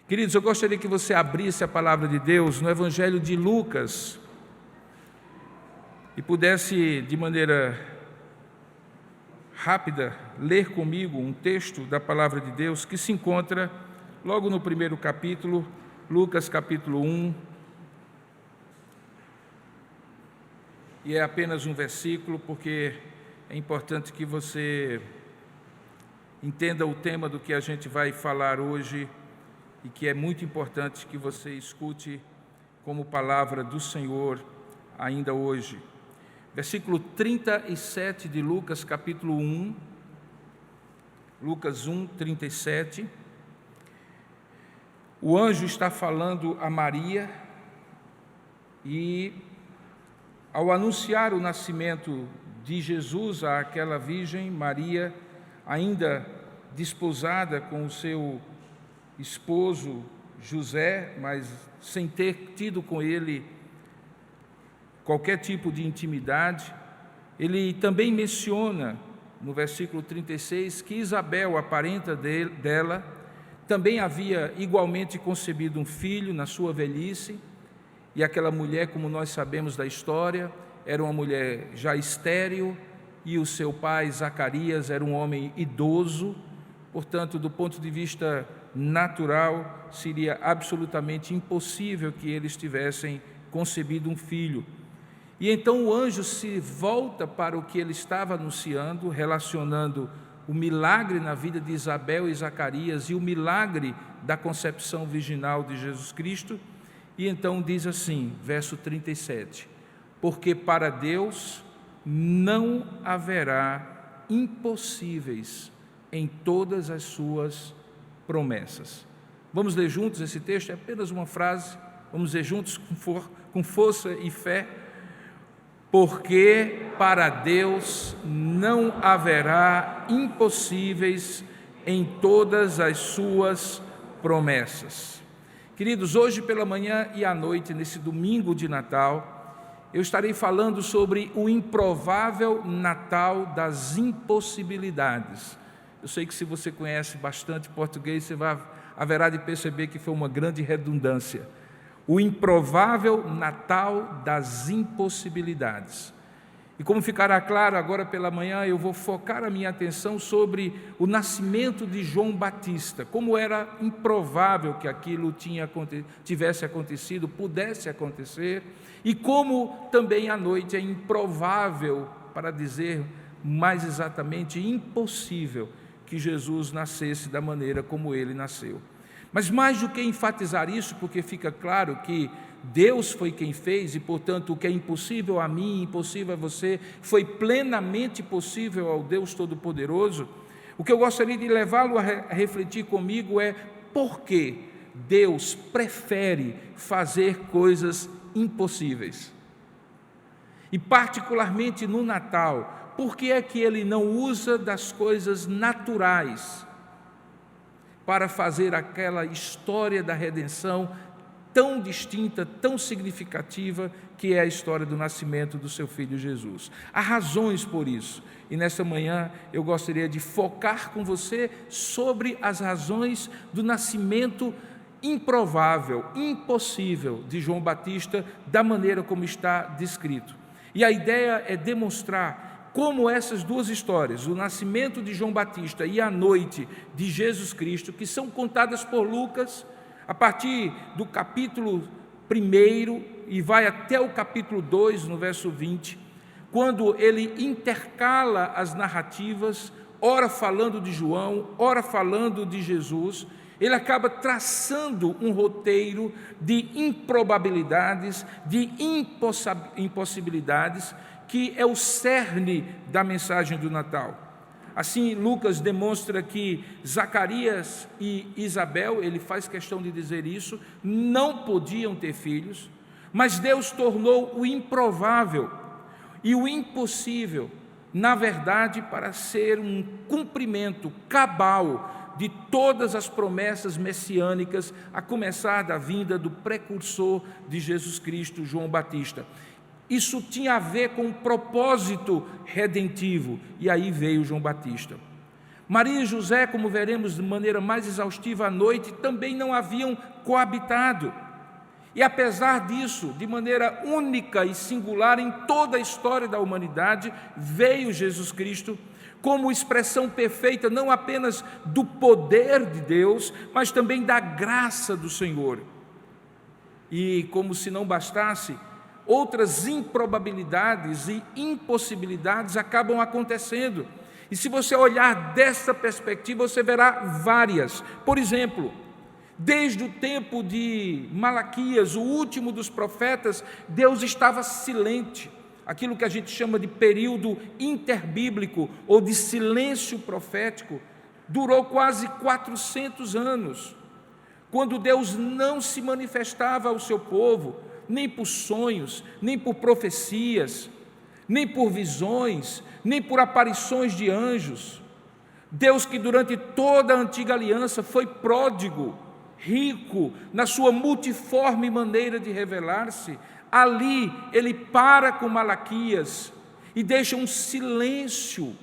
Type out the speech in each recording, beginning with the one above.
Queridos, eu gostaria que você abrisse a palavra de Deus no Evangelho de Lucas e pudesse, de maneira rápida, ler comigo um texto da palavra de Deus que se encontra logo no primeiro capítulo, Lucas capítulo 1, e é apenas um versículo, porque é importante que você entenda o tema do que a gente vai falar hoje e que é muito importante que você escute como palavra do Senhor ainda hoje. Versículo 37 de Lucas, capítulo 1, Lucas 1, 37. O anjo está falando a Maria e, ao anunciar o nascimento de Jesus àquela virgem, Maria, ainda desposada com o seu esposo José, mas sem ter tido com ele qualquer tipo de intimidade, ele também menciona no versículo 36 que Isabel, a parenta dela, também havia igualmente concebido um filho na sua velhice, e aquela mulher, como nós sabemos da história, era uma mulher já estéril, e o seu pai Zacarias era um homem idoso. Portanto, do ponto de vista natural, seria absolutamente impossível que eles tivessem concebido um filho. E então o anjo se volta para o que ele estava anunciando, relacionando o milagre na vida de Isabel e Zacarias e o milagre da concepção virginal de Jesus Cristo, e então diz assim, verso 37, porque para Deus não haverá impossíveis em todas as suas promessas. Vamos ler juntos esse texto? É apenas uma frase, vamos ler juntos com força e fé. Porque para Deus não haverá impossíveis em todas as suas promessas. Queridos, hoje pela manhã e à noite, nesse domingo de Natal, eu estarei falando sobre o improvável Natal das impossibilidades. Eu sei que se você conhece bastante português, você haverá de perceber que foi uma grande redundância. O improvável Natal das impossibilidades. E como ficará claro agora pela manhã, eu vou focar a minha atenção sobre o nascimento de João Batista, como era improvável que aquilo tivesse acontecido, pudesse acontecer, e como também à noite é improvável, para dizer mais exatamente, impossível, que Jesus nascesse da maneira como ele nasceu. Mas mais do que enfatizar isso, porque fica claro que Deus foi quem fez e, portanto, o que é impossível a mim, impossível a você, foi plenamente possível ao Deus Todo-Poderoso, o que eu gostaria de levá-lo a refletir comigo é por que Deus prefere fazer coisas impossíveis. E particularmente no Natal, por que é que Ele não usa das coisas naturais para fazer aquela história da redenção tão distinta, tão significativa, que é a história do nascimento do seu Filho Jesus? Há razões por isso, e nesta manhã eu gostaria de focar com você sobre as razões do nascimento improvável, impossível de João Batista, da maneira como está descrito. E a ideia é demonstrar como essas duas histórias, o nascimento de João Batista e a noite de Jesus Cristo, que são contadas por Lucas, a partir do capítulo 1 e vai até o capítulo 2, no verso 20, quando ele intercala as narrativas, ora falando de João, ora falando de Jesus, ele acaba traçando um roteiro de improbabilidades, de impossibilidades, que é o cerne da mensagem do Natal. Assim, Lucas demonstra que Zacarias e Isabel, ele faz questão de dizer isso, não podiam ter filhos, mas Deus tornou o improvável e o impossível, na verdade, para ser um cumprimento cabal de todas as promessas messiânicas, a começar da vinda do precursor de Jesus Cristo, João Batista. Isso tinha a ver com um propósito redentivo, e aí veio João Batista. Maria e José, como veremos de maneira mais exaustiva à noite, também não haviam coabitado. E apesar disso, de maneira única e singular em toda a história da humanidade, veio Jesus Cristo como expressão perfeita não apenas do poder de Deus, mas também da graça do Senhor. E como se não bastasse, outras improbabilidades e impossibilidades acabam acontecendo. E se você olhar dessa perspectiva, você verá várias. Por exemplo, desde o tempo de Malaquias, o último dos profetas, Deus estava silente. Aquilo que a gente chama de período interbíblico ou de silêncio profético, durou quase 400 anos, quando Deus não se manifestava ao seu povo, nem por sonhos, nem por profecias, nem por visões, nem por aparições de anjos. Deus, que durante toda a antiga aliança foi pródigo, rico na sua multiforme maneira de revelar-se, ali ele para com Malaquias e deixa um silêncio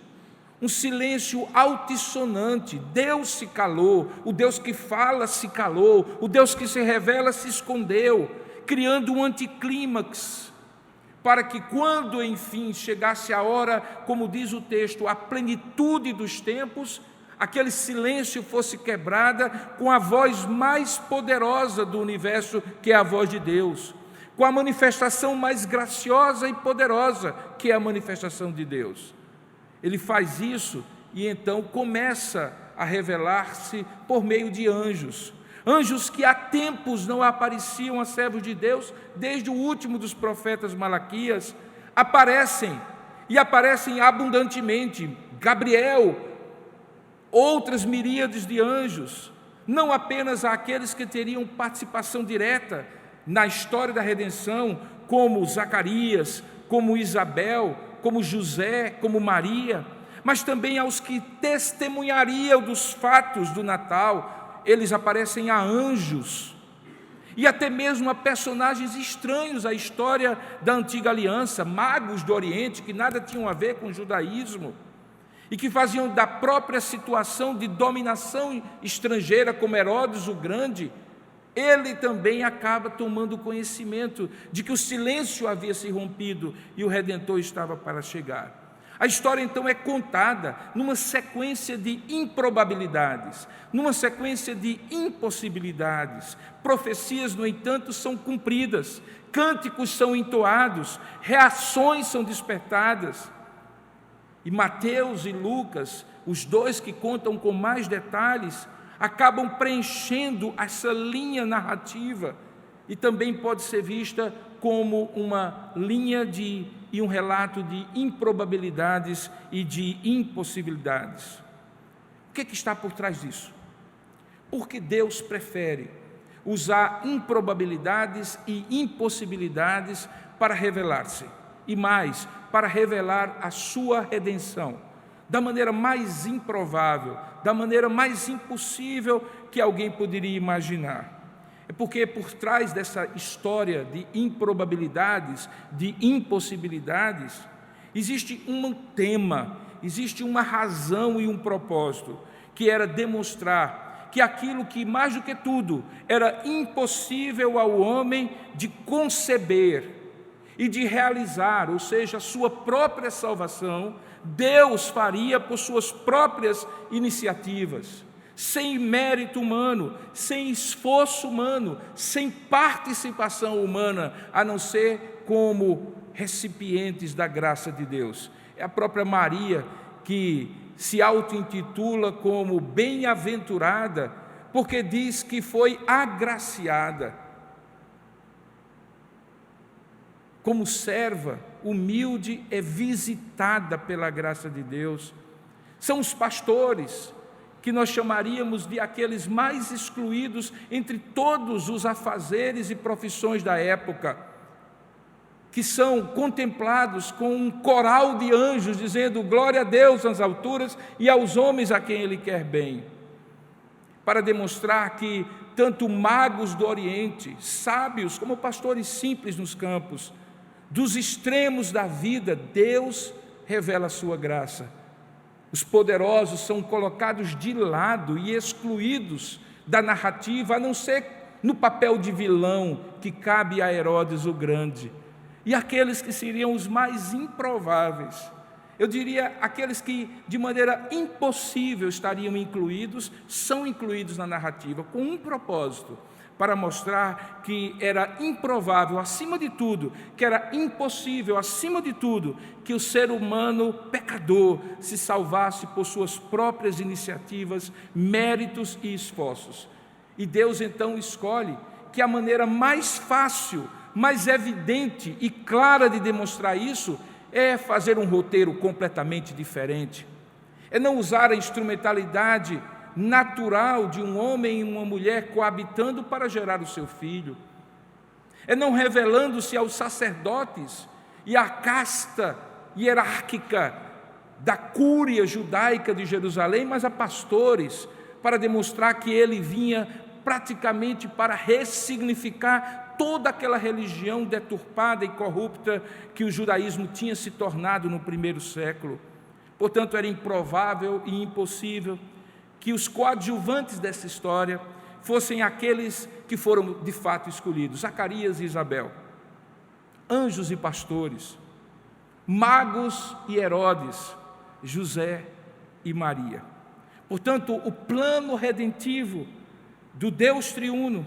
altissonante. Deus se calou, o Deus que fala se calou, o Deus que se revela se escondeu, criando um anticlímax, para que quando enfim chegasse a hora, como diz o texto, a plenitude dos tempos, aquele silêncio fosse quebrada com a voz mais poderosa do universo, que é a voz de Deus, com a manifestação mais graciosa e poderosa, que é a manifestação de Deus. Ele faz isso e então começa a revelar-se por meio de anjos. Anjos que há tempos não apareciam a servos de Deus, desde o último dos profetas Malaquias, aparecem e aparecem abundantemente. Gabriel, outras miríades de anjos, não apenas aqueles que teriam participação direta na história da redenção, como Zacarias, como Isabel, como José, como Maria, mas também aos que testemunhariam dos fatos do Natal. Eles aparecem a anjos e até mesmo a personagens estranhos à história da antiga aliança, magos do Oriente que nada tinham a ver com o judaísmo e que faziam da própria situação de dominação estrangeira, como Herodes o Grande, ele também acaba tomando conhecimento de que o silêncio havia se rompido e o Redentor estava para chegar. A história então é contada numa sequência de improbabilidades, numa sequência de impossibilidades. Profecias, no entanto, são cumpridas, cânticos são entoados, reações são despertadas. E Mateus e Lucas, os dois que contam com mais detalhes, acabam preenchendo essa linha narrativa e também pode ser vista como uma linha e um relato de improbabilidades e de impossibilidades. O que está por trás disso? Porque Deus prefere usar improbabilidades e impossibilidades para revelar-se, e mais, para revelar a sua redenção, da maneira mais improvável, da maneira mais impossível que alguém poderia imaginar. É porque por trás dessa história de improbabilidades, de impossibilidades, existe um tema, existe uma razão e um propósito, que era demonstrar que aquilo que, mais do que tudo, era impossível ao homem de conceber e de realizar, ou seja, a sua própria salvação, Deus faria por suas próprias iniciativas, sem mérito humano, sem esforço humano, sem participação humana, a não ser como recipientes da graça de Deus. É a própria Maria que se auto-intitula como bem-aventurada, porque diz que foi agraciada. Como serva humilde é visitada pela graça de Deus. São os pastores, que nós chamaríamos de aqueles mais excluídos entre todos os afazeres e profissões da época, que são contemplados com um coral de anjos dizendo glória a Deus nas alturas e aos homens a quem Ele quer bem, para demonstrar que tanto magos do Oriente, sábios, como pastores simples nos campos, dos extremos da vida, Deus revela a sua graça. Os poderosos são colocados de lado e excluídos da narrativa, a não ser no papel de vilão que cabe a Herodes o Grande. E aqueles que seriam os mais improváveis, eu diria aqueles que de maneira impossível estariam incluídos, são incluídos na narrativa com um propósito: para mostrar que era improvável, acima de tudo, que era impossível, acima de tudo, que o ser humano pecador se salvasse por suas próprias iniciativas, méritos e esforços. E Deus então escolhe que a maneira mais fácil, mais evidente e clara de demonstrar isso é fazer um roteiro completamente diferente, é não usar a instrumentalidade natural de um homem e uma mulher coabitando para gerar o seu filho, é não revelando-se aos sacerdotes e à casta hierárquica da cúria judaica de Jerusalém, mas a pastores, para demonstrar que ele vinha praticamente para ressignificar toda aquela religião deturpada e corrupta que o judaísmo tinha se tornado no primeiro século. Portanto, era improvável e impossível que os coadjuvantes dessa história fossem aqueles que foram de fato escolhidos: Zacarias e Isabel, anjos e pastores, magos e Herodes, José e Maria. Portanto, o plano redentivo do Deus triuno,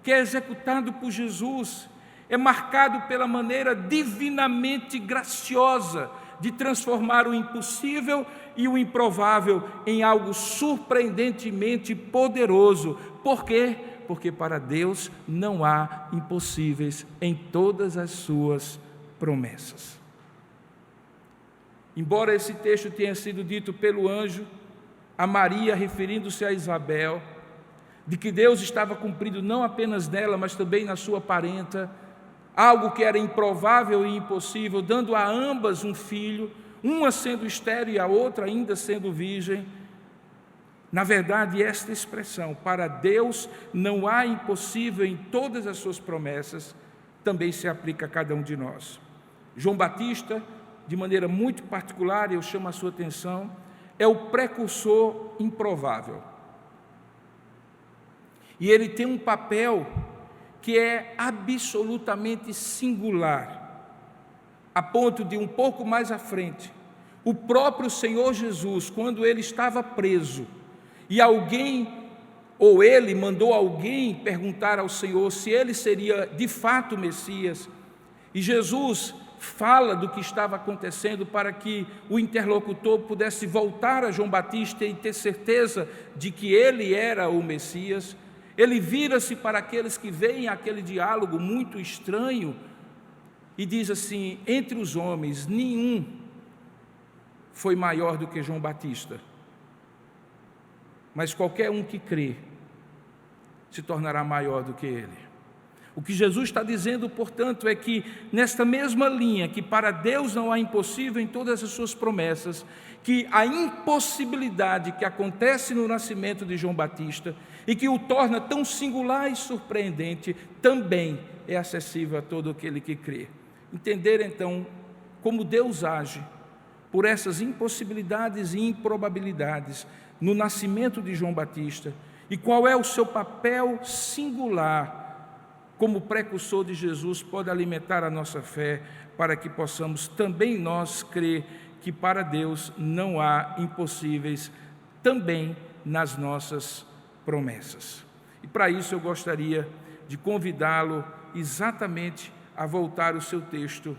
que é executado por Jesus, é marcado pela maneira divinamente graciosa de transformar o impossível e o improvável em algo surpreendentemente poderoso. Por quê? Porque para Deus não há impossíveis em todas as suas promessas. Embora esse texto tenha sido dito pelo anjo a Maria, referindo-se a Isabel, de que Deus estava cumprindo não apenas nela, mas também na sua parenta, algo que era improvável e impossível, dando a ambas um filho, uma sendo estéril e a outra ainda sendo virgem. Na verdade, esta expressão, para Deus não há impossível em todas as suas promessas, também se aplica a cada um de nós. João Batista, de maneira muito particular, eu chamo a sua atenção, é o precursor improvável. E ele tem um papel que é absolutamente singular, a ponto de um pouco mais à frente, o próprio Senhor Jesus, quando ele estava preso, e alguém, ou ele mandou alguém perguntar ao Senhor se ele seria de fato o Messias, e Jesus fala do que estava acontecendo para que o interlocutor pudesse voltar a João Batista e ter certeza de que ele era o Messias. Ele vira-se para aqueles que veem aquele diálogo muito estranho e diz assim: entre os homens nenhum foi maior do que João Batista, mas qualquer um que crê se tornará maior do que ele. O que Jesus está dizendo, portanto, é que nesta mesma linha, que para Deus não há impossível em todas as suas promessas, que a impossibilidade que acontece no nascimento de João Batista e que o torna tão singular e surpreendente, também é acessível a todo aquele que crê. Entender então como Deus age por essas impossibilidades e improbabilidades no nascimento de João Batista e qual é o seu papel singular como precursor de Jesus, pode alimentar a nossa fé para que possamos também nós crer que para Deus não há impossíveis também nas nossas promessas. E para isso eu gostaria de convidá-lo exatamente a voltar o seu texto,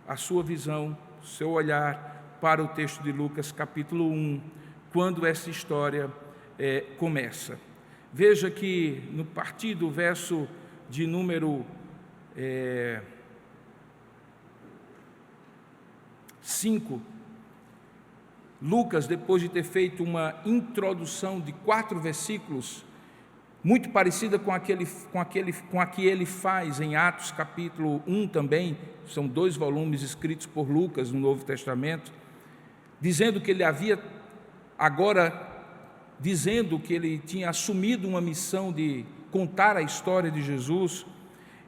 a sua visão, o seu olhar para o texto de Lucas capítulo 1, quando essa história começa. Veja que no partir do verso de número 5, Lucas, depois de ter feito uma introdução de 4 versículos, muito parecida com a que ele faz em Atos capítulo 1 também, são 2 volumes escritos por Lucas no Novo Testamento, dizendo que ele havia agora, dizendo que ele tinha assumido uma missão de contar a história de Jesus.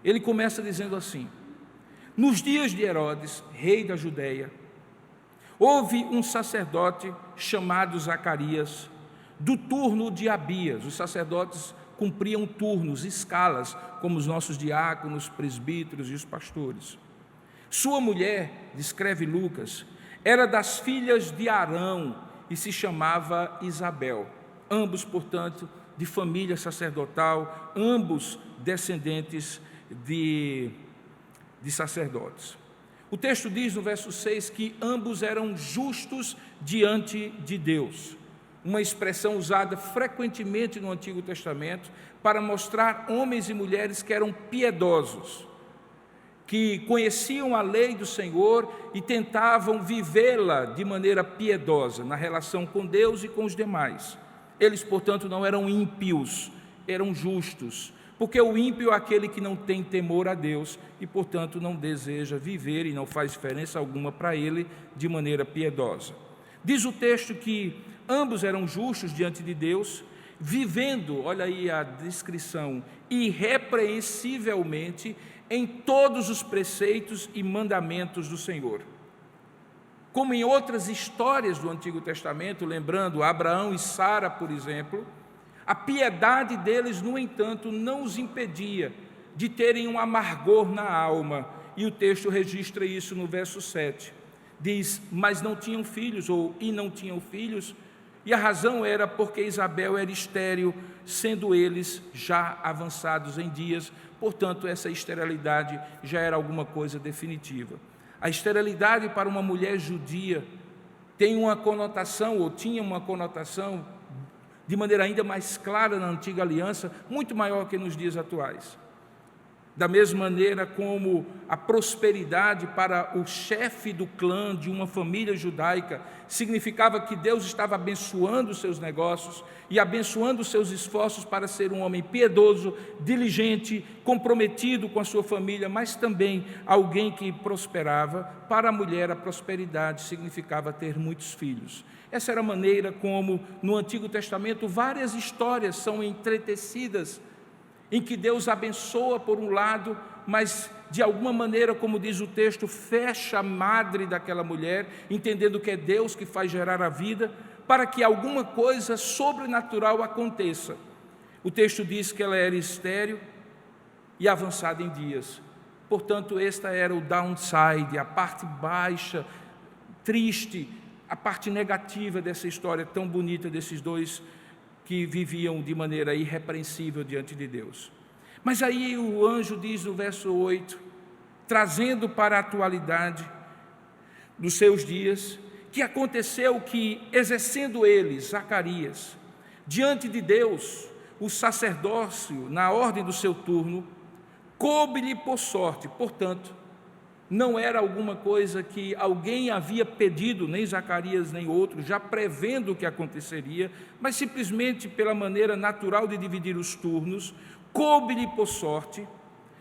Ele começa dizendo assim: nos dias de Herodes, rei da Judeia, houve um sacerdote chamado Zacarias, do turno de Abias. Os sacerdotes cumpriam turnos, escalas, como os nossos diáconos, presbíteros e os pastores. Sua mulher, descreve Lucas, era das filhas de Arão e se chamava Isabel. Ambos, portanto, de família sacerdotal, ambos descendentes de sacerdotes. O texto diz no verso 6 que ambos eram justos diante de Deus, uma expressão usada frequentemente no Antigo Testamento para mostrar homens e mulheres que eram piedosos, que conheciam a lei do Senhor e tentavam vivê-la de maneira piedosa, na relação com Deus e com os demais. Eles, portanto, não eram ímpios, eram justos, porque o ímpio é aquele que não tem temor a Deus e, portanto, não deseja viver e não faz diferença alguma para ele de maneira piedosa. Diz o texto que ambos eram justos diante de Deus, vivendo, olha aí a descrição, irrepreensivelmente em todos os preceitos e mandamentos do Senhor. Como em outras histórias do Antigo Testamento, lembrando Abraão e Sara, por exemplo, a piedade deles, no entanto, não os impedia de terem um amargor na alma, e o texto registra isso no verso 7. Diz, mas não tinham filhos, e não tinham filhos, e a razão era porque Isabel era estéril, sendo eles já avançados em dias, portanto, essa esterilidade já era alguma coisa definitiva. A esterilidade para uma mulher judia tem uma conotação, ou tinha uma conotação, de maneira ainda mais clara na antiga aliança, muito maior que nos dias atuais. Da mesma maneira como a prosperidade para o chefe do clã de uma família judaica significava que Deus estava abençoando os seus negócios e abençoando os seus esforços para ser um homem piedoso, diligente, comprometido com a sua família, mas também alguém que prosperava. Para a mulher, a prosperidade significava ter muitos filhos. Essa era a maneira como, no Antigo Testamento, várias histórias são entretecidas, em que Deus abençoa por um lado, mas de alguma maneira, como diz o texto, fecha a madre daquela mulher, entendendo que é Deus que faz gerar a vida, para que alguma coisa sobrenatural aconteça. O texto diz que ela era estéril e avançada em dias. Portanto, esta era o downside, a parte baixa, triste, a parte negativa dessa história tão bonita desses dois que viviam de maneira irrepreensível diante de Deus. Mas aí o anjo diz no verso 8, trazendo para a atualidade dos seus dias, que aconteceu que, exercendo ele, Zacarias, diante de Deus, o sacerdócio, na ordem do seu turno, coube-lhe por sorte. Portanto, não era alguma coisa que alguém havia pedido, nem Zacarias nem outro, já prevendo o que aconteceria, mas simplesmente pela maneira natural de dividir os turnos, coube-lhe por sorte,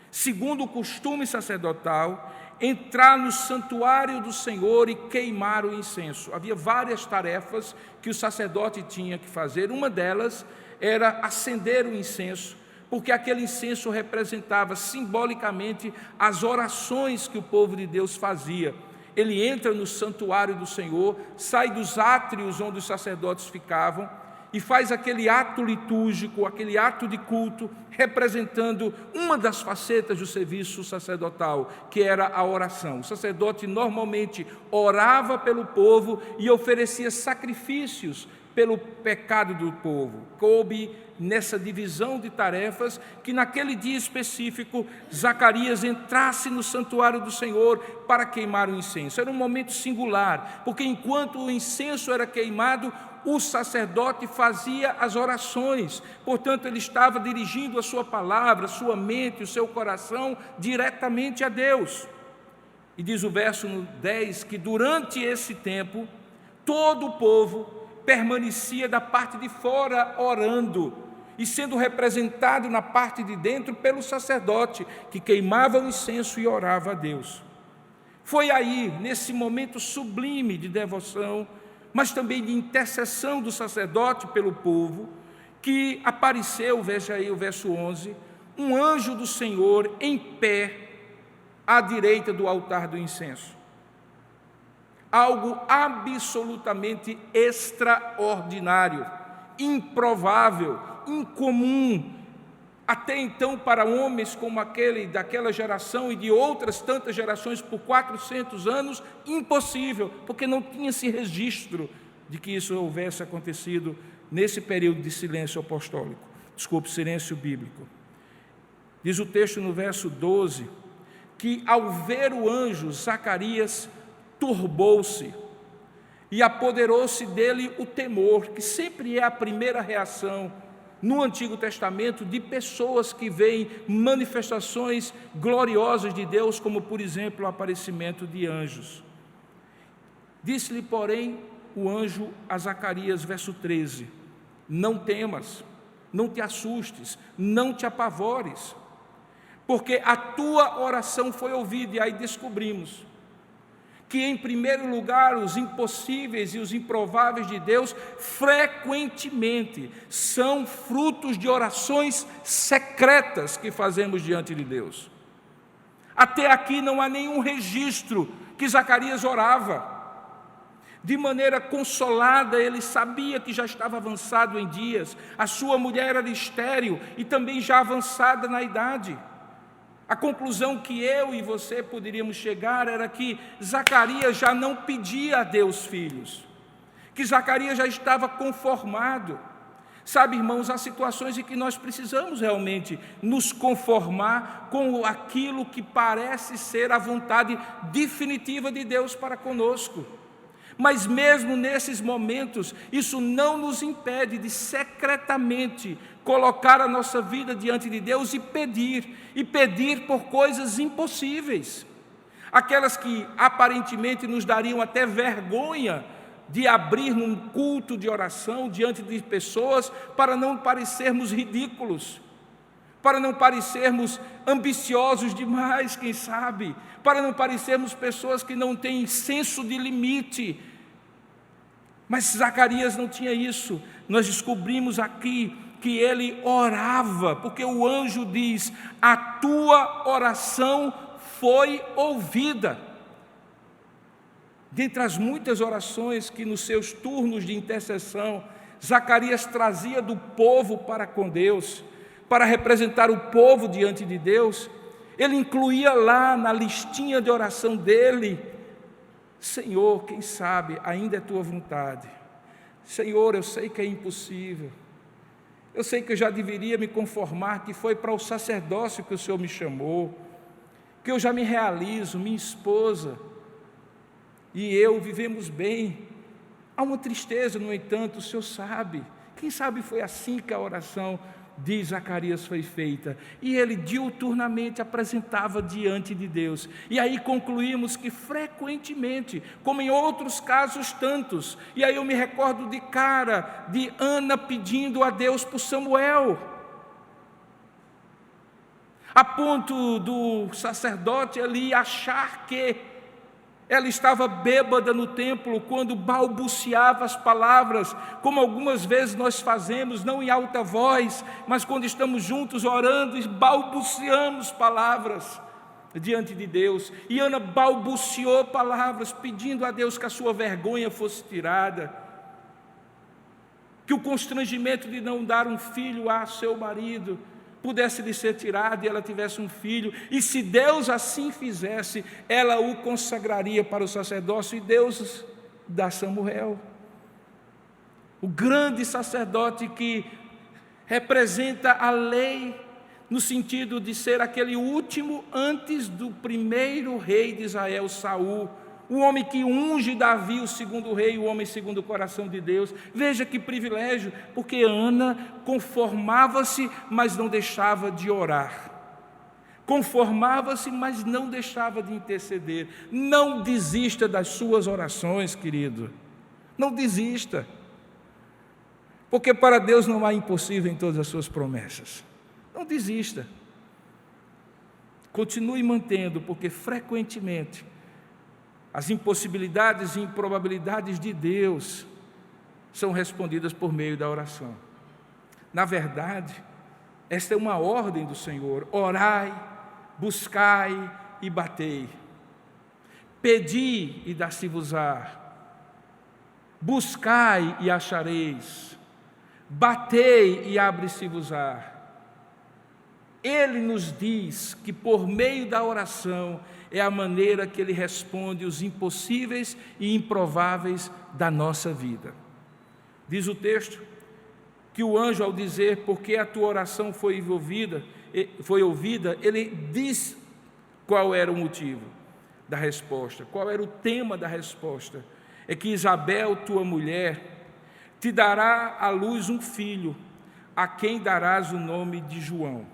segundo o costume sacerdotal, entrar no santuário do Senhor e queimar o incenso. Havia várias tarefas que o sacerdote tinha que fazer. Uma delas era acender o incenso, porque aquele incenso representava simbolicamente as orações que o povo de Deus fazia. Ele entra no santuário do Senhor, sai dos átrios onde os sacerdotes ficavam e faz aquele ato litúrgico, aquele ato de culto, representando uma das facetas do serviço sacerdotal, que era a oração. O sacerdote normalmente orava pelo povo e oferecia sacrifícios pelo pecado do povo. Coube nessa divisão de tarefas que naquele dia específico Zacarias entrasse no santuário do Senhor para queimar o incenso. Era um momento singular, porque enquanto o incenso era queimado, o sacerdote fazia as orações. Portanto, ele estava dirigindo a sua palavra, a sua mente, o seu coração diretamente a Deus. E diz o verso 10 que durante esse tempo todo o povo permanecia da parte de fora orando e sendo representado na parte de dentro pelo sacerdote, que queimava o incenso e orava a Deus. Foi aí, nesse momento sublime de devoção, mas também de intercessão do sacerdote pelo povo, que apareceu, veja aí o verso 11, um anjo do Senhor em pé à direita do altar do incenso. algo absolutamente extraordinário, improvável, incomum, até então para homens como aquele daquela geração e de outras tantas gerações por 400 anos, impossível, porque não tinha esse registro de que isso houvesse acontecido nesse período de silêncio apostólico, silêncio bíblico. Diz o texto no verso 12, que ao ver o anjo, Zacarias turbou-se e apoderou-se dele o temor, que sempre é a primeira reação no Antigo Testamento de pessoas que veem manifestações gloriosas de Deus, como por exemplo o aparecimento de anjos. Disse-lhe, porém, o anjo a Zacarias, verso 13, não temas, não te assustes, não te apavores, porque a tua oração foi ouvida. E aí descobrimos que, em primeiro lugar, os impossíveis e os improváveis de Deus frequentemente são frutos de orações secretas que fazemos diante de Deus. Até aqui não há nenhum registro que Zacarias orava. De maneira consolada, ele sabia que já estava avançado em dias, a sua mulher era estéril e também já avançada na idade. A conclusão que eu e você poderíamos chegar era que Zacarias já não pedia a Deus filhos, que Zacarias já estava conformado. Sabe, irmãos, há situações em que nós precisamos realmente nos conformar com aquilo que parece ser a vontade definitiva de Deus para conosco. Mas mesmo nesses momentos, isso não nos impede de secretamente colocar a nossa vida diante de Deus e pedir por coisas impossíveis, aquelas que aparentemente nos dariam até vergonha de abrir num culto de oração diante de pessoas, para não parecermos ridículos, para não parecermos ambiciosos demais, quem sabe, para não parecermos pessoas que não têm senso de limite. Mas Zacarias não tinha isso. Nós descobrimos aqui que ele orava, porque o anjo diz: a tua oração foi ouvida. Dentre as muitas orações que nos seus turnos de intercessão, Zacarias trazia do povo para com Deus, para representar o povo diante de Deus, ele incluía lá na listinha de oração dele: Senhor, quem sabe ainda é tua vontade. Senhor, eu sei que é impossível, eu sei que eu já deveria me conformar, que foi para o sacerdócio que o Senhor me chamou, que eu já me realizo, minha esposa e eu vivemos bem. Há uma tristeza, no entanto, o Senhor sabe. Quem sabe foi assim que a oração de Zacarias foi feita, e ele diuturnamente apresentava diante de Deus. E aí concluímos que frequentemente, como em outros casos tantos, e aí eu me recordo de cara de Ana pedindo a Deus por Samuel, a ponto do sacerdote ali achar que ela estava bêbada no templo quando balbuciava as palavras, como algumas vezes nós fazemos, não em alta voz, mas quando estamos juntos orando e balbuciamos palavras diante de Deus. E Ana balbuciou palavras, pedindo a Deus que a sua vergonha fosse tirada, que o constrangimento de não dar um filho a seu marido pudesse lhe ser tirado e ela tivesse um filho, e se Deus assim fizesse, ela o consagraria para o sacerdócio, e Deus dá Samuel, o grande sacerdote que representa a lei, no sentido de ser aquele último antes do primeiro rei de Israel, Saul, o homem que unge Davi, o segundo rei, o homem segundo o coração de Deus. Veja que privilégio, porque Ana conformava-se, mas não deixava de orar. Conformava-se, mas não deixava de interceder. Não desista das suas orações, querido. Não desista. Porque para Deus não há impossível em todas as suas promessas. Não desista. Continue mantendo, porque frequentemente as impossibilidades e improbabilidades de Deus são respondidas por meio da oração. Na verdade, esta é uma ordem do Senhor: orai, buscai e batei. Pedi e dar-se-vos-á, buscai e achareis, batei e abre-se-vos-á. Ele nos diz que por meio da oração é a maneira que Ele responde os impossíveis e improváveis da nossa vida. Diz o texto que o anjo, ao dizer porque a tua oração foi ouvida, ele diz qual era o motivo da resposta, qual era o tema da resposta. É que Isabel, tua mulher, te dará à luz um filho, a quem darás o nome de João.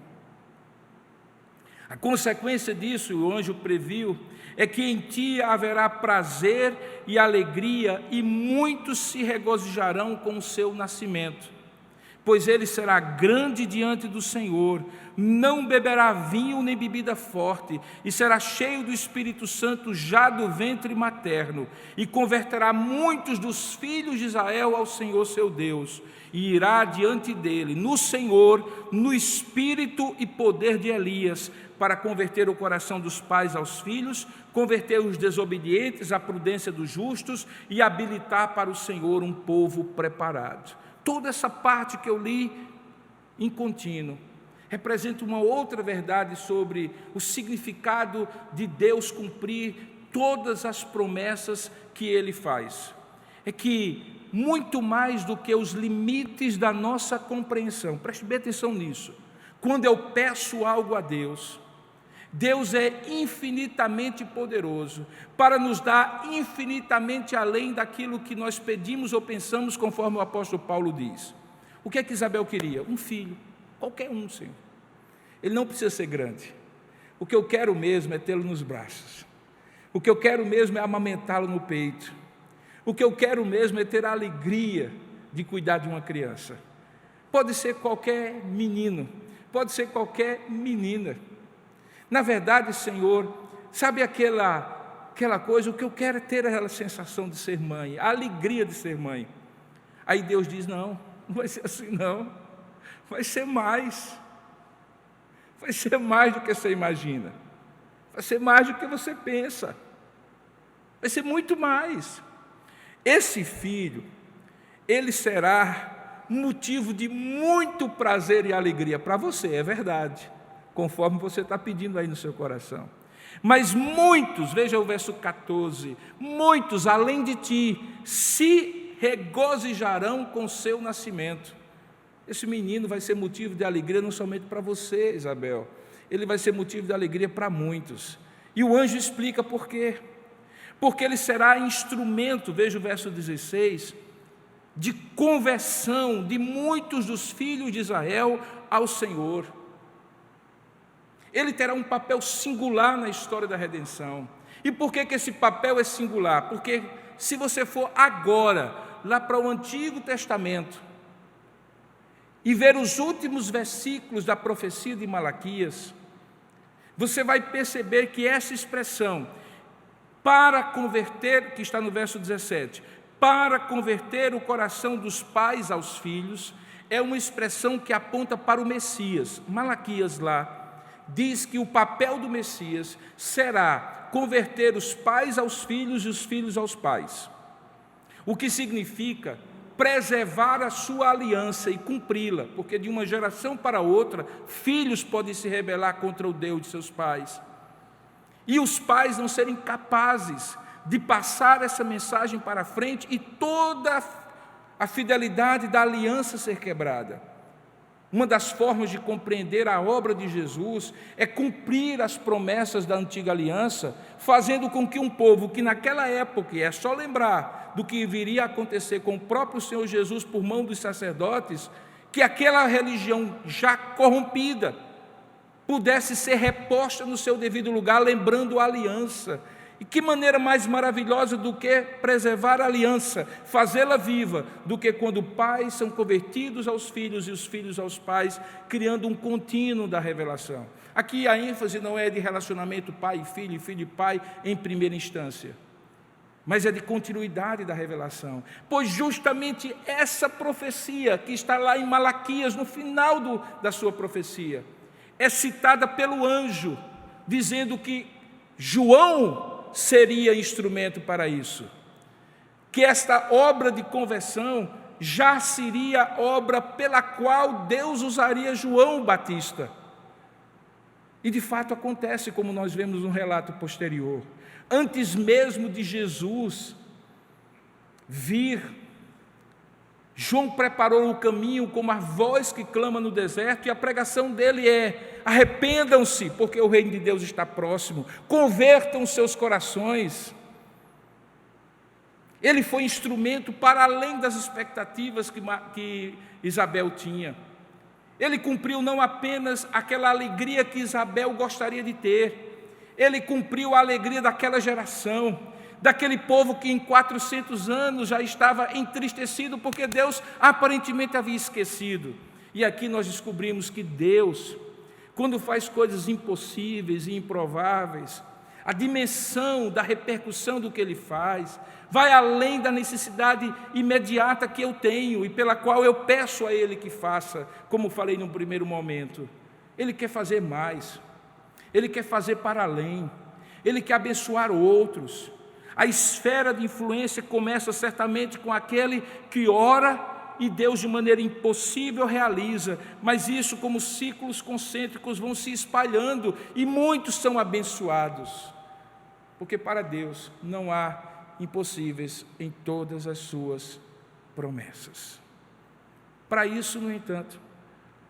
A consequência disso, o anjo previu, é que em ti haverá prazer e alegria, e muitos se regozijarão com o seu nascimento. Pois ele será grande diante do Senhor, não beberá vinho nem bebida forte, e será cheio do Espírito Santo já do ventre materno, e converterá muitos dos filhos de Israel ao Senhor seu Deus, e irá diante dele, no Senhor, no espírito e poder de Elias, para converter o coração dos pais aos filhos, converter os desobedientes à prudência dos justos e habilitar para o Senhor um povo preparado. Toda essa parte que eu li em contínuo representa uma outra verdade sobre o significado de Deus cumprir todas as promessas que Ele faz. É que muito mais do que os limites da nossa compreensão, preste bem atenção nisso, quando eu peço algo a Deus, Deus é infinitamente poderoso para nos dar infinitamente além daquilo que nós pedimos ou pensamos, conforme o apóstolo Paulo diz. O que é que Isabel queria? Um filho, qualquer um, Senhor. Ele não precisa ser grande. O que eu quero mesmo é tê-lo nos braços. O que eu quero mesmo é amamentá-lo no peito. O que eu quero mesmo é ter a alegria de cuidar de uma criança. Pode ser qualquer menino, pode ser qualquer menina. Na verdade, Senhor, sabe aquela coisa, o que eu quero é ter aquela sensação de ser mãe, a alegria de ser mãe. Aí Deus diz, não vai ser assim não, vai ser mais do que você imagina, vai ser mais do que você pensa, vai ser muito mais. Esse filho, ele será motivo de muito prazer e alegria para você, é verdade, conforme você está pedindo aí no seu coração. Mas muitos, veja o verso 14, muitos além de ti se regozijarão com o seu nascimento. Esse menino vai ser motivo de alegria não somente para você, Isabel, ele vai ser motivo de alegria para muitos. E o anjo explica por quê. Porque ele será instrumento, veja o verso 16, de conversão de muitos dos filhos de Israel ao Senhor. Ele terá um papel singular na história da redenção. E por que esse papel é singular? Porque se você for agora, lá para o Antigo Testamento, e ver os últimos versículos da profecia de Malaquias, você vai perceber que essa expressão, para converter, que está no verso 17, para converter o coração dos pais aos filhos, é uma expressão que aponta para o Messias. Malaquias lá diz que o papel do Messias será converter os pais aos filhos e os filhos aos pais, o que significa preservar a sua aliança e cumpri-la, porque de uma geração para outra, filhos podem se rebelar contra o Deus de seus pais, e os pais não serem capazes de passar essa mensagem para frente e toda a fidelidade da aliança ser quebrada. Uma das formas de compreender a obra de Jesus é cumprir as promessas da antiga aliança, fazendo com que um povo que naquela época, é só lembrar do que viria a acontecer com o próprio Senhor Jesus por mão dos sacerdotes, que aquela religião já corrompida pudesse ser reposta no seu devido lugar, lembrando a aliança. E que maneira mais maravilhosa do que preservar a aliança, fazê-la viva, do que quando pais são convertidos aos filhos e os filhos aos pais, criando um contínuo da revelação. Aqui a ênfase não é de relacionamento pai e filho e pai em primeira instância, mas é de continuidade da revelação, pois justamente essa profecia que está lá em Malaquias, no final da sua profecia, é citada pelo anjo, dizendo que João seria instrumento para isso. Que esta obra de conversão já seria obra pela qual Deus usaria João Batista. E de fato acontece, como nós vemos no relato posterior. Antes mesmo de Jesus vir, João preparou o caminho como a voz que clama no deserto, e a pregação dele é: arrependam-se, porque o reino de Deus está próximo, convertam seus corações. Ele foi instrumento para além das expectativas que Isabel tinha. Ele cumpriu não apenas aquela alegria que Isabel gostaria de ter, ele cumpriu a alegria daquela geração, daquele povo que em 400 anos já estava entristecido porque Deus aparentemente havia esquecido. E aqui nós descobrimos que Deus, quando faz coisas impossíveis e improváveis, a dimensão da repercussão do que Ele faz vai além da necessidade imediata que eu tenho e pela qual eu peço a Ele que faça, como falei num primeiro momento. Ele quer fazer mais, Ele quer fazer para além, Ele quer abençoar outros. A esfera de influência começa certamente com aquele que ora e Deus de maneira impossível realiza, mas isso, como ciclos concêntricos, vão se espalhando e muitos são abençoados, porque para Deus não há impossíveis em todas as suas promessas. Para isso, no entanto,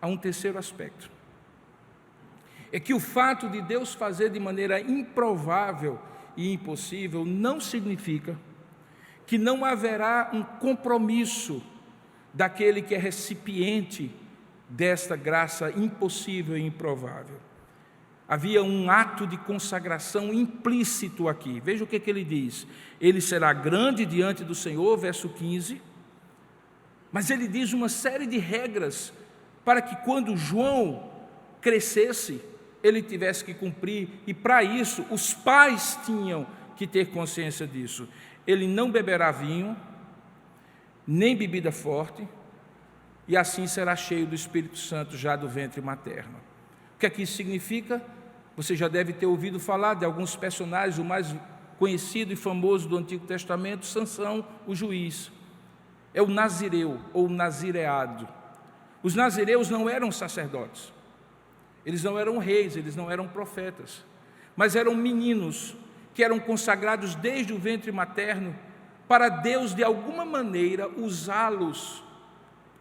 há um terceiro aspecto, é que o fato de Deus fazer de maneira improvável e impossível não significa que não haverá um compromisso daquele que é recipiente desta graça impossível e improvável. Havia um ato de consagração implícito aqui. Veja o que ele diz: ele será grande diante do Senhor, verso 15, mas ele diz uma série de regras para que quando João crescesse, ele tivesse que cumprir, e para isso os pais tinham que ter consciência disso. Ele não beberá vinho, nem bebida forte, e assim será cheio do Espírito Santo já do ventre materno. O que aqui significa? Você já deve ter ouvido falar de alguns personagens, o mais conhecido e famoso do Antigo Testamento, Sansão, o juiz. É o nazireu, ou nazireado. Os nazireus não eram sacerdotes, eles não eram reis, eles não eram profetas, mas eram meninos que eram consagrados desde o ventre materno para Deus, de alguma maneira, usá-los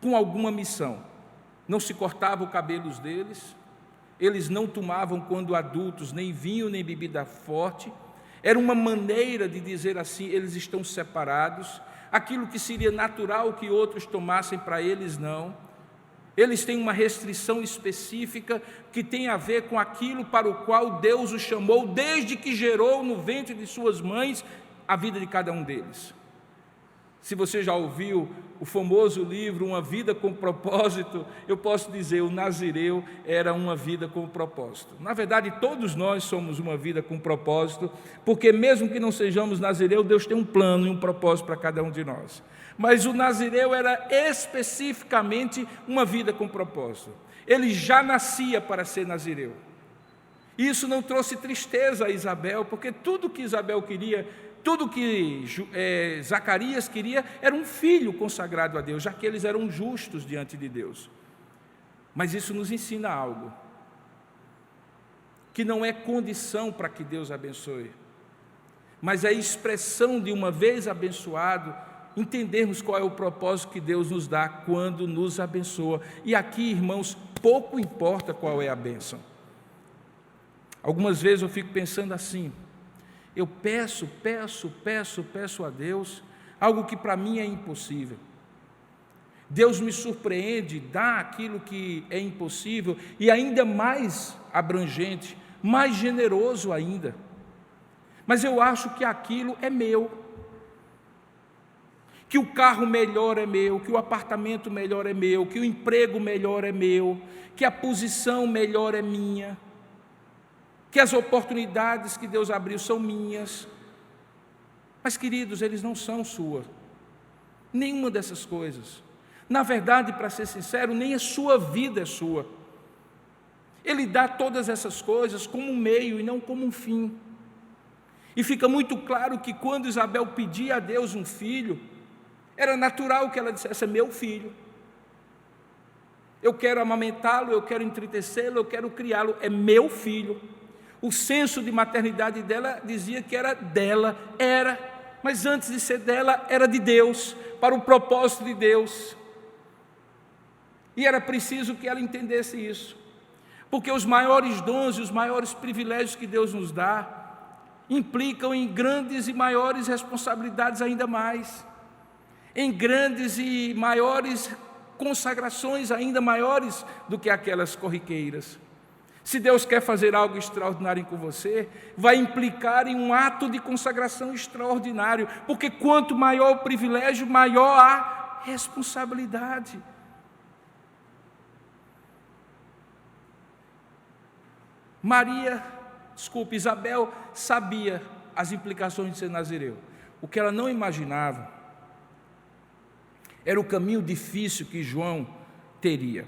com alguma missão. Não se cortava o cabelo deles, eles não tomavam, quando adultos, nem vinho nem bebida forte. Era uma maneira de dizer assim: eles estão separados. Aquilo que seria natural que outros tomassem, para eles não. Eles têm uma restrição específica que tem a ver com aquilo para o qual Deus os chamou desde que gerou no ventre de suas mães a vida de cada um deles. Se você já ouviu o famoso livro Uma Vida com Propósito, eu posso dizer, o nazireu era uma vida com propósito. Na verdade, todos nós somos uma vida com propósito, porque mesmo que não sejamos nazireu, Deus tem um plano e um propósito para cada um de nós. Mas o nazireu era especificamente uma vida com propósito. Ele já nascia para ser nazireu. Isso não trouxe tristeza a Isabel, porque tudo que Isabel queria, tudo que Zacarias queria, era um filho consagrado a Deus, já que eles eram justos diante de Deus. Mas isso nos ensina algo, que não é condição para que Deus abençoe, mas é expressão de, uma vez abençoado, entendermos qual é o propósito que Deus nos dá quando nos abençoa. E aqui, irmãos, pouco importa qual é a bênção. Algumas vezes eu fico pensando assim: eu peço a Deus algo que para mim é impossível. Deus me surpreende, dá aquilo que é impossível e ainda mais abrangente, mais generoso ainda. Mas eu acho que aquilo é meu, que o carro melhor é meu, que o apartamento melhor é meu, que o emprego melhor é meu, que a posição melhor é minha, que as oportunidades que Deus abriu são minhas. Mas, queridos, eles não são suas, nenhuma dessas coisas. Na verdade, para ser sincero, nem a sua vida é sua. Ele dá todas essas coisas como um meio e não como um fim. E fica muito claro que quando Isabel pedia a Deus um filho, era natural que ela dissesse: é meu filho, eu quero amamentá-lo, eu quero entretecê-lo, eu quero criá-lo, é meu filho. O senso de maternidade dela dizia que era dela, mas antes de ser dela, era de Deus, para o propósito de Deus. E era preciso que ela entendesse isso, porque os maiores dons e os maiores privilégios que Deus nos dá implicam em grandes e maiores responsabilidades ainda mais, em grandes e maiores consagrações ainda maiores do que aquelas corriqueiras. Se Deus quer fazer algo extraordinário com você, vai implicar em um ato de consagração extraordinário, porque quanto maior o privilégio, maior a responsabilidade. Isabel sabia as implicações de ser nazireu. O que ela não imaginava era o caminho difícil que João teria.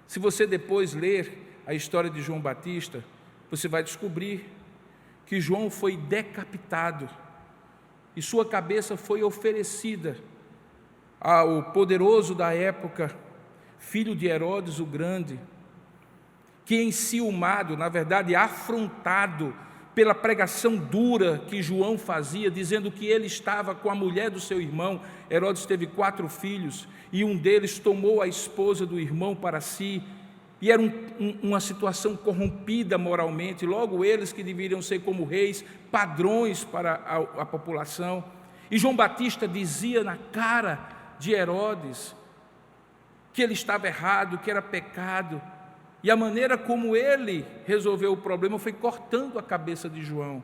Se você depois ler a história de João Batista, você vai descobrir que João foi decapitado e sua cabeça foi oferecida ao poderoso da época, filho de Herodes o Grande, que enciumado, na verdade afrontado pela pregação dura que João fazia, dizendo que ele estava com a mulher do seu irmão. Herodes teve 4 filhos e um deles tomou a esposa do irmão para si, e era uma situação corrompida moralmente. Logo eles que deveriam ser como reis, padrões para a população. E João Batista dizia na cara de Herodes que ele estava errado, que era pecado. E a maneira como ele resolveu o problema foi cortando a cabeça de João.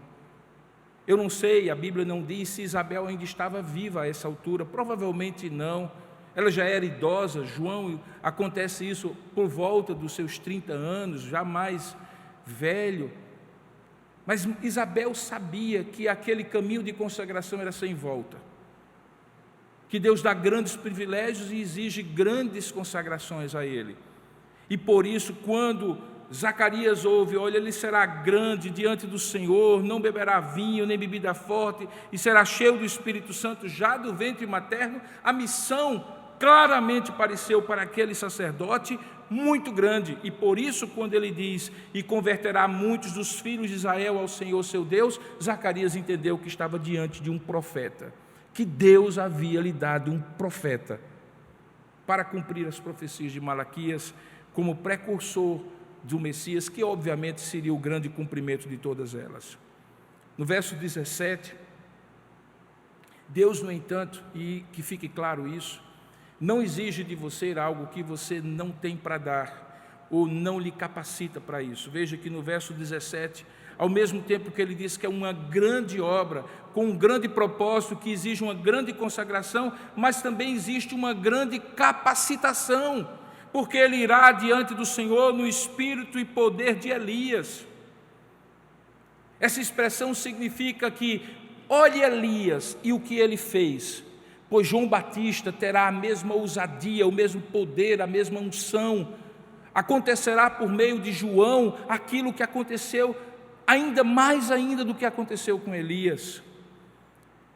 Eu não sei, a Bíblia não diz se Isabel ainda estava viva a essa altura, provavelmente não. Ela já era idosa. João, acontece isso por volta dos seus 30 anos, já mais velho. Mas Isabel sabia que aquele caminho de consagração era sem volta, que Deus dá grandes privilégios e exige grandes consagrações a Ele. E por isso, quando Zacarias ouve: olha, ele será grande diante do Senhor, não beberá vinho nem bebida forte, e será cheio do Espírito Santo já do ventre materno, a missão claramente pareceu para aquele sacerdote muito grande. E por isso, quando ele diz: e converterá muitos dos filhos de Israel ao Senhor seu Deus, Zacarias entendeu que estava diante de um profeta, que Deus havia lhe dado um profeta para cumprir as profecias de Malaquias, como precursor do Messias, que obviamente seria o grande cumprimento de todas elas. No verso 17, Deus, no entanto, e que fique claro isso, não exige de você algo que você não tem para dar, ou não lhe capacita para isso. Veja que no verso 17, ao mesmo tempo que ele diz que é uma grande obra, com um grande propósito, que exige uma grande consagração, mas também existe uma grande capacitação, porque ele irá diante do Senhor no espírito e poder de Elias. Essa expressão significa que olhe Elias e o que ele fez, pois João Batista terá a mesma ousadia, o mesmo poder, a mesma unção. Acontecerá por meio de João aquilo que aconteceu, ainda mais ainda do que aconteceu com Elias,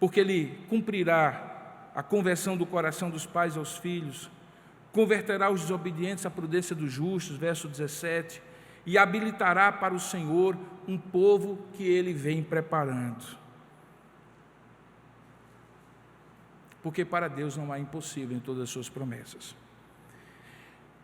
porque ele cumprirá a conversão do coração dos pais aos filhos, converterá os desobedientes à prudência dos justos, verso 17, e habilitará para o Senhor um povo que ele vem preparando. Porque para Deus não há impossível em todas as suas promessas.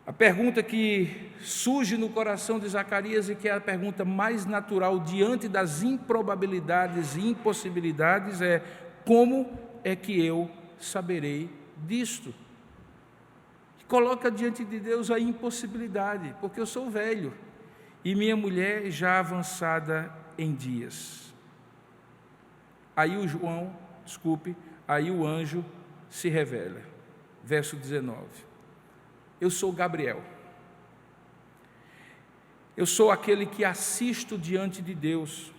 A pergunta que surge no coração de Zacarias, e que é a pergunta mais natural diante das improbabilidades e impossibilidades, é: como é que eu saberei disto? Coloca diante de Deus a impossibilidade, porque eu sou velho e minha mulher já avançada em dias. Aí o anjo se revela. Verso 19. Eu sou Gabriel. Eu sou aquele que assisto diante de Deus.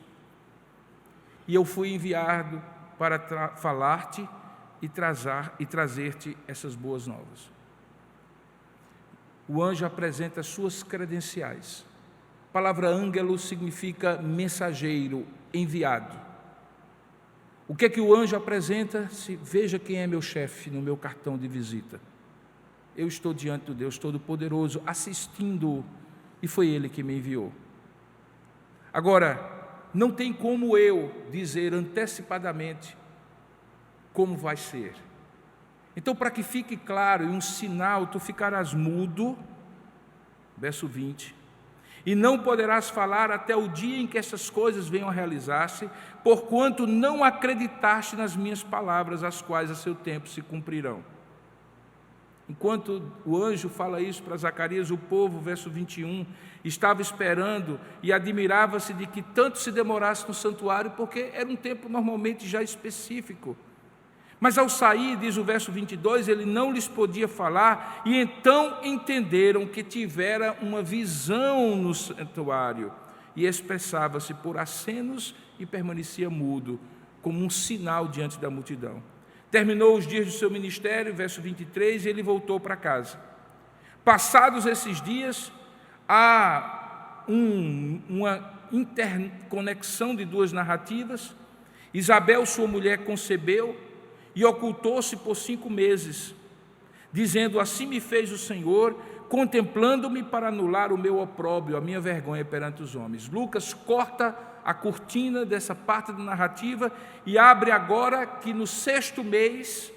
E eu fui enviado para falar-te e trazer-te essas boas novas. O anjo apresenta suas credenciais. A palavra ângelo significa mensageiro, enviado. O que é que o anjo apresenta? Veja quem é meu chefe no meu cartão de visita. Eu estou diante do Deus Todo-Poderoso, assistindo, e foi Ele que me enviou. Agora, não tem como eu dizer antecipadamente como vai ser. Então, para que fique claro, e um sinal, tu ficarás mudo, verso 20, e não poderás falar até o dia em que essas coisas venham a realizar-se, porquanto não acreditaste nas minhas palavras, as quais a seu tempo se cumprirão. Enquanto o anjo fala isso para Zacarias, o povo, verso 21, estava esperando e admirava-se de que tanto se demorasse no santuário, porque era um tempo normalmente já específico. Mas ao sair, diz o verso 22, ele não lhes podia falar, e então entenderam que tivera uma visão no santuário, e expressava-se por acenos e permanecia mudo, como um sinal diante da multidão. Terminou os dias do seu ministério, verso 23, e ele voltou para casa. Passados esses dias, há uma interconexão de duas narrativas. Isabel, sua mulher, concebeu e ocultou-se por 5 meses, dizendo: assim me fez o Senhor, contemplando-me para anular o meu opróbrio, a minha vergonha perante os homens. Lucas corta a cortina dessa parte da narrativa e abre agora que no 6º mês,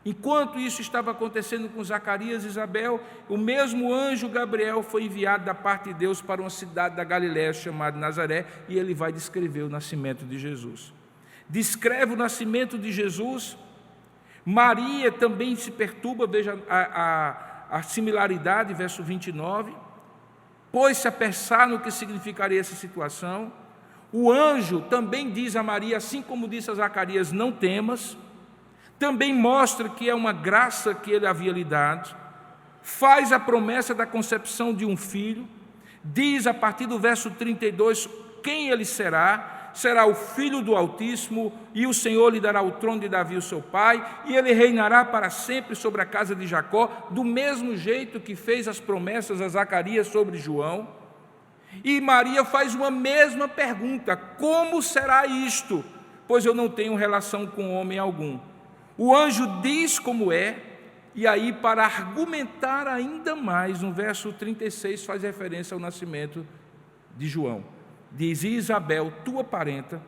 enquanto isso estava acontecendo com Zacarias e Isabel, o mesmo anjo Gabriel foi enviado da parte de Deus para uma cidade da Galiléia chamada Nazaré, e ele vai descrever o nascimento de Jesus. Descreve o nascimento de Jesus. Maria também se perturba, veja a similaridade, verso 29, pôs-se a pensar no que significaria essa situação. O anjo também diz a Maria, assim como disse a Zacarias, não temas, também mostra que é uma graça que ele havia lhe dado, faz a promessa da concepção de um filho, diz a partir do verso 32 quem ele será o filho do Altíssimo, e o Senhor lhe dará o trono de Davi, o seu pai, e ele reinará para sempre sobre a casa de Jacó, do mesmo jeito que fez as promessas a Zacarias sobre João. E Maria faz uma mesma pergunta: como será isto? Pois eu não tenho relação com homem algum. O anjo diz como é, e aí, para argumentar ainda mais, no verso 36 faz referência ao nascimento de João. Diz: e Isabel, tua parenta,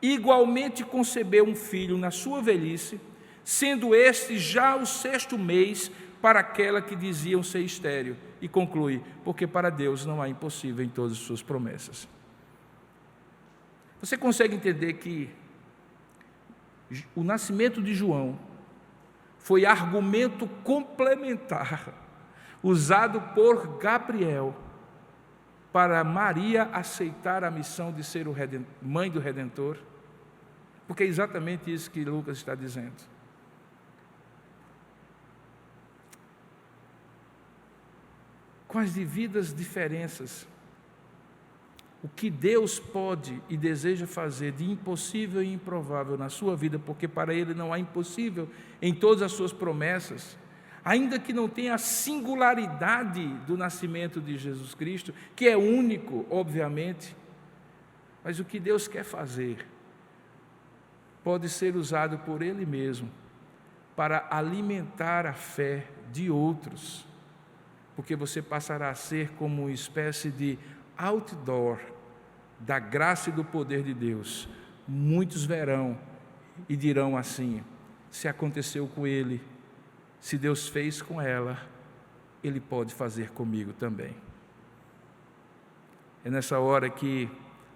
igualmente concebeu um filho na sua velhice, sendo este já o 6º mês para aquela que diziam ser estéril. E conclui: porque para Deus não há impossível em todas as suas promessas. Você consegue entender que o nascimento de João foi argumento complementar usado por Gabriel para Maria aceitar a missão de ser mãe do Redentor? Porque é exatamente isso que Lucas está dizendo. Com as devidas diferenças, o que Deus pode e deseja fazer de impossível e improvável na sua vida, porque para Ele não há impossível em todas as suas promessas, ainda que não tenha a singularidade do nascimento de Jesus Cristo, que é único, obviamente, mas o que Deus quer fazer pode ser usado por Ele mesmo para alimentar a fé de outros, porque você passará a ser como uma espécie de outdoor da graça e do poder de Deus. Muitos verão e dirão assim: se aconteceu com ele, se Deus fez com ela, Ele pode fazer comigo também. É nessa hora que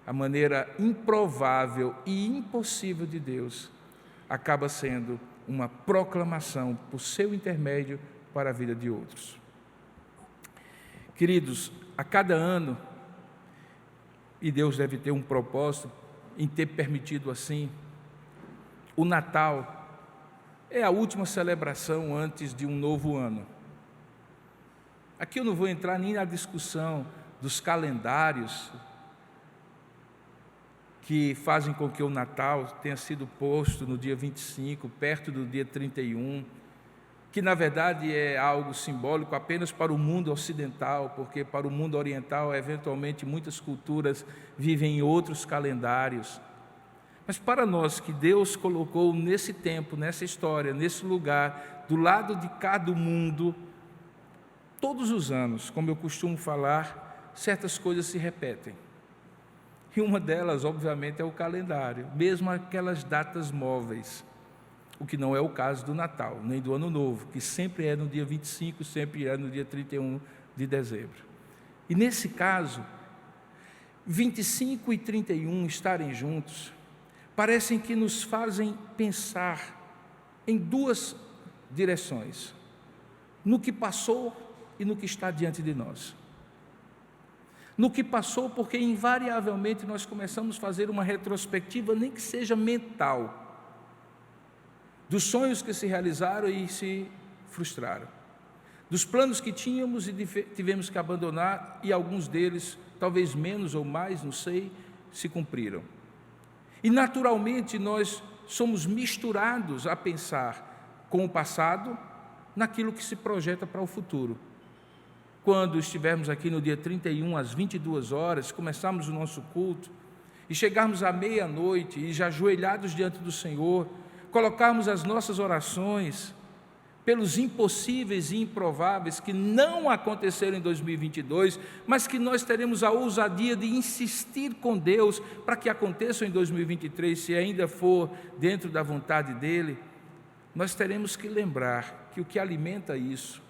a maneira improvável e impossível de Deus acaba sendo uma proclamação por seu intermédio para a vida de outros. Queridos, a cada ano, e Deus deve ter um propósito em ter permitido assim, o Natal é a última celebração antes de um novo ano. Aqui eu não vou entrar nem na discussão dos calendários que fazem com que o Natal tenha sido posto no dia 25, perto do dia 31, que na verdade é algo simbólico apenas para o mundo ocidental, porque para o mundo oriental, eventualmente, muitas culturas vivem em outros calendários. Mas para nós que Deus colocou nesse tempo, nessa história, nesse lugar, do lado de cá do mundo, todos os anos, como eu costumo falar, certas coisas se repetem. E uma delas, obviamente, é o calendário, mesmo aquelas datas móveis, o que não é o caso do Natal, nem do Ano Novo, que sempre é no dia 25, sempre é no dia 31 de dezembro. E nesse caso, 25 e 31 estarem juntos, parecem que nos fazem pensar em duas direções: no que passou e no que está diante de nós. No que passou, porque invariavelmente nós começamos a fazer uma retrospectiva, nem que seja mental, dos sonhos que se realizaram e se frustraram, dos planos que tínhamos e tivemos que abandonar, e alguns deles, talvez menos ou mais, não sei, se cumpriram. E naturalmente nós somos misturados a pensar com o passado naquilo que se projeta para o futuro. Quando estivermos aqui no dia 31, às 22 horas, começarmos o nosso culto, e chegarmos à meia-noite, e já ajoelhados diante do Senhor, colocarmos as nossas orações pelos impossíveis e improváveis que não aconteceram em 2022, mas que nós teremos a ousadia de insistir com Deus para que aconteçam em 2023, se ainda for dentro da vontade dEle, nós teremos que lembrar que o que alimenta isso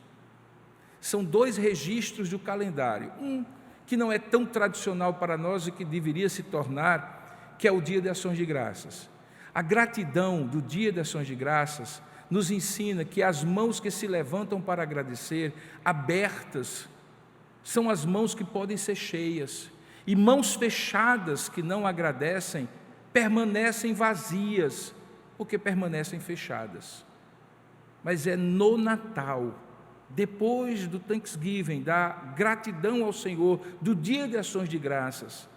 são dois registros do calendário. Um que não é tão tradicional para nós e que deveria se tornar, que é o Dia de Ações de Graças. A gratidão do Dia de Ações de Graças nos ensina que as mãos que se levantam para agradecer, abertas, são as mãos que podem ser cheias, e mãos fechadas que não agradecem, permanecem vazias, porque permanecem fechadas. Mas é no Natal, depois do Thanksgiving, da gratidão ao Senhor, do Dia de Ações de Graças,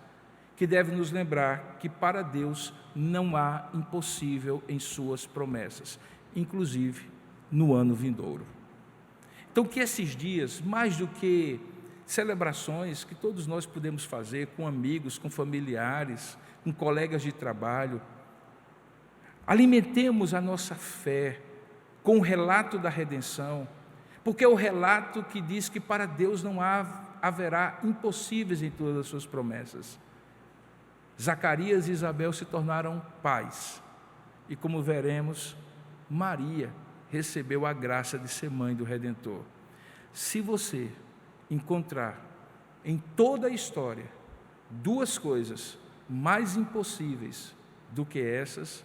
que deve nos lembrar que para Deus não há impossível em suas promessas, inclusive no ano vindouro. Então, que esses dias, mais do que celebrações que todos nós podemos fazer com amigos, com familiares, com colegas de trabalho, alimentemos a nossa fé com o relato da redenção, porque é o relato que diz que para Deus não haverá impossíveis em todas as suas promessas. Zacarias e Isabel se tornaram pais, e como veremos, Maria recebeu a graça de ser mãe do Redentor. Se você encontrar em toda a história duas coisas mais impossíveis do que essas,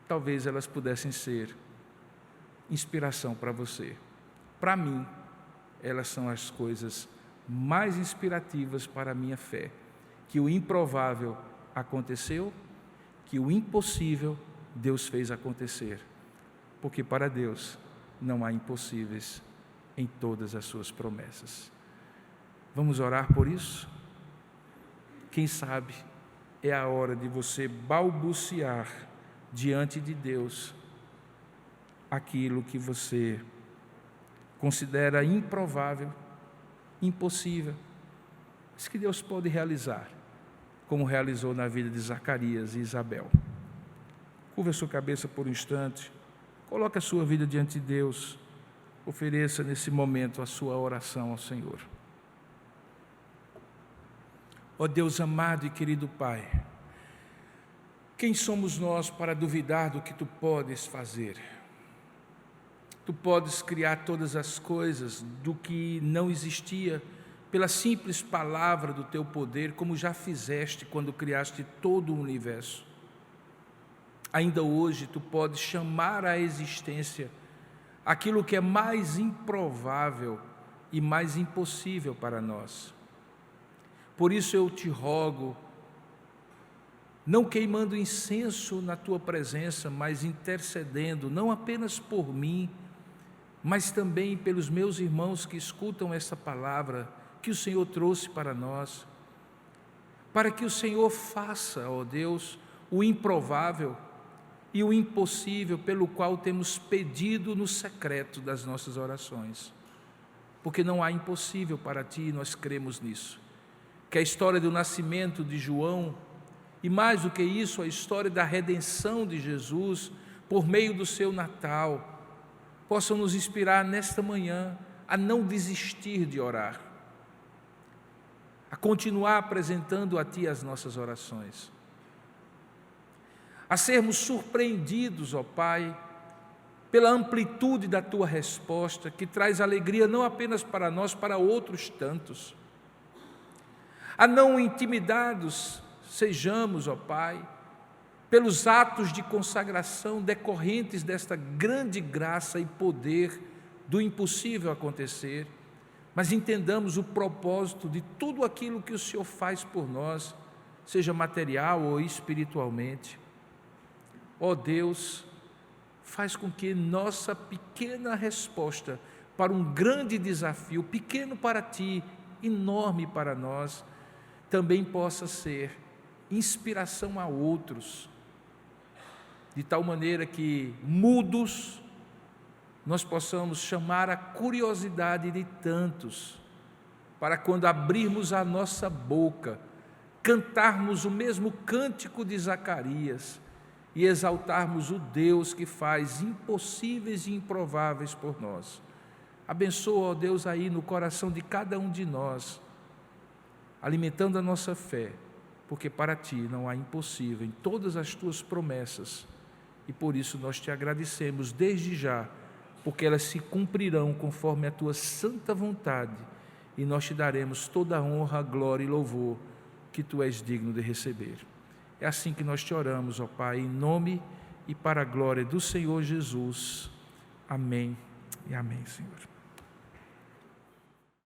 talvez elas pudessem ser inspiração para você. Para mim, elas são as coisas mais inspirativas para a minha fé, que o improvável aconteceu, que o impossível Deus fez acontecer, porque para Deus não há impossíveis em todas as suas promessas. Vamos orar por isso? Quem sabe é a hora de você balbuciar diante de Deus aquilo que você considera improvável, impossível, mas que Deus pode realizar, como realizou na vida de Zacarias e Isabel. Curva a sua cabeça por um instante, coloque a sua vida diante de Deus, ofereça nesse momento a sua oração ao Senhor. Ó Deus amado e querido Pai, quem somos nós para duvidar do que Tu podes fazer? Tu podes criar todas as coisas do que não existia, pela simples palavra do Teu poder, como já fizeste quando criaste todo o universo. Ainda hoje Tu podes chamar à existência aquilo que é mais improvável e mais impossível para nós. Por isso eu te rogo, não queimando incenso na Tua presença, mas intercedendo, não apenas por mim, mas também pelos meus irmãos que escutam essa palavra que o Senhor trouxe para nós, para que o Senhor faça, ó Deus, o improvável e o impossível pelo qual temos pedido no secreto das nossas orações, porque não há impossível para Ti e nós cremos nisso. Que a história do nascimento de João e mais do que isso, a história da redenção de Jesus por meio do seu Natal, possam nos inspirar nesta manhã a não desistir de orar, a continuar apresentando a Ti as nossas orações, a sermos surpreendidos, ó Pai, pela amplitude da Tua resposta, que traz alegria não apenas para nós, para outros tantos. A não intimidados sejamos, ó Pai, pelos atos de consagração decorrentes desta grande graça e poder do impossível acontecer, mas entendamos o propósito de tudo aquilo que o Senhor faz por nós, seja material ou espiritualmente. Ó Deus, faz com que nossa pequena resposta para um grande desafio, pequeno para Ti, enorme para nós, também possa ser inspiração a outros, de tal maneira que, mudos, nós possamos chamar a curiosidade de tantos, para quando abrirmos a nossa boca, cantarmos o mesmo cântico de Zacarias e exaltarmos o Deus que faz impossíveis e improváveis por nós. Abençoa, ó Deus, aí no coração de cada um de nós, alimentando a nossa fé, porque para Ti não há impossível em todas as Tuas promessas, e por isso nós Te agradecemos desde já, porque elas se cumprirão conforme a Tua santa vontade, e nós Te daremos toda a honra, glória e louvor que Tu és digno de receber. É assim que nós Te oramos, ó Pai, em nome e para a glória do Senhor Jesus. Amém e amém, Senhor.